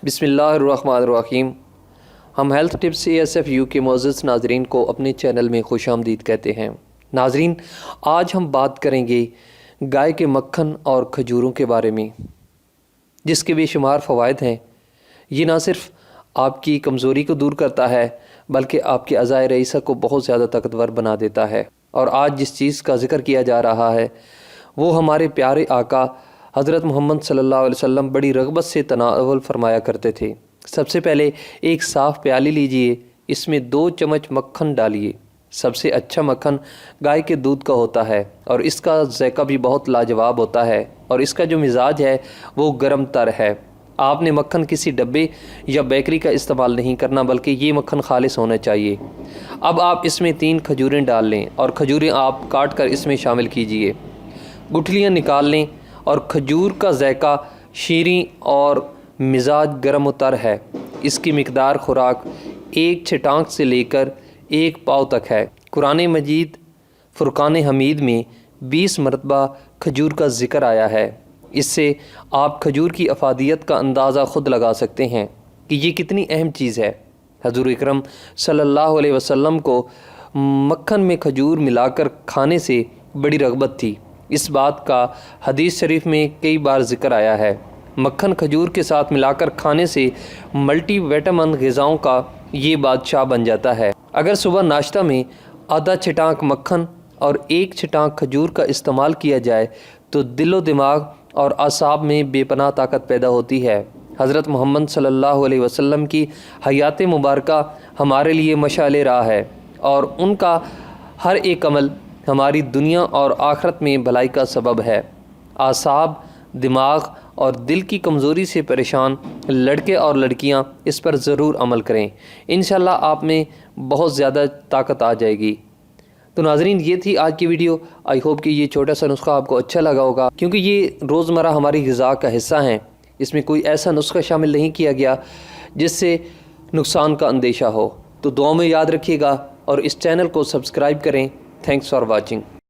بسم اللہ الرحمن الرحیم۔ ہم ہیلتھ ٹپس ASF کے معزز ناظرین کو اپنے چینل میں خوش آمدید کہتے ہیں۔ ناظرین، آج ہم بات کریں گے گائے کے مکھن اور کھجوروں کے بارے میں، جس کے بے شمار فوائد ہیں۔ یہ نہ صرف آپ کی کمزوری کو دور کرتا ہے بلکہ آپ کے اعضائے رئیسہ کو بہت زیادہ طاقتور بنا دیتا ہے۔ اور آج جس چیز کا ذکر کیا جا رہا ہے وہ ہمارے پیارے آقا حضرت محمد صلی اللہ علیہ وسلم بڑی رغبت سے تناول فرمایا کرتے تھے۔ سب سے پہلے ایک صاف پیالی لیجئے، اس میں 2 چمچ مکھن ڈالیے۔ سب سے اچھا مکھن گائے کے دودھ کا ہوتا ہے اور اس کا ذائقہ بھی بہت لاجواب ہوتا ہے، اور اس کا جو مزاج ہے وہ گرم تر ہے۔ آپ نے مکھن کسی ڈبے یا بیکری کا استعمال نہیں کرنا بلکہ یہ مکھن خالص ہونا چاہیے۔ اب آپ اس میں 3 کھجوریں ڈال لیں اور کھجوریں آپ کاٹ کر اس میں شامل کیجئے۔ گٹھلیاں نکال لیں اور کھجور کا ذائقہ شیریں اور مزاج گرم و تر ہے۔ اس کی مقدار خوراک 1 چھٹانک سے لے کر 1 پاؤ تک ہے۔ قرآن مجید فرقان حمید میں 20 مرتبہ کھجور کا ذکر آیا ہے۔ اس سے آپ کھجور کی افادیت کا اندازہ خود لگا سکتے ہیں کہ یہ کتنی اہم چیز ہے۔ حضور اکرم صلی اللہ علیہ وسلم کو مکھن میں کھجور ملا کر کھانے سے بڑی رغبت تھی۔ اس بات کا حدیث شریف میں کئی بار ذکر آیا ہے۔ مکھن کھجور کے ساتھ ملا کر کھانے سے ملٹی وٹامن غذاؤں کا یہ بادشاہ بن جاتا ہے۔ اگر صبح ناشتہ میں آدھا چھٹانک مکھن اور 1 چھٹانک کھجور کا استعمال کیا جائے تو دل و دماغ اور اعصاب میں بے پناہ طاقت پیدا ہوتی ہے۔ حضرت محمد صلی اللہ علیہ وسلم کی حیات مبارکہ ہمارے لیے مشعل راہ ہے، اور ان کا ہر ایک عمل ہماری دنیا اور آخرت میں بھلائی کا سبب ہے۔ اعصاب، دماغ اور دل کی کمزوری سے پریشان لڑکے اور لڑکیاں اس پر ضرور عمل کریں، انشاءاللہ آپ میں بہت زیادہ طاقت آ جائے گی۔ تو ناظرین، یہ تھی آج کی ویڈیو۔ آئی ہوپ کہ یہ چھوٹا سا نسخہ آپ کو اچھا لگا ہوگا، کیونکہ یہ روزمرہ ہماری غذا کا حصہ ہیں۔ اس میں کوئی ایسا نسخہ شامل نہیں کیا گیا جس سے نقصان کا اندیشہ ہو۔ تو دعاؤں میں یاد رکھیے گا اور اس چینل کو سبسکرائب کریں۔ Thanks for watching.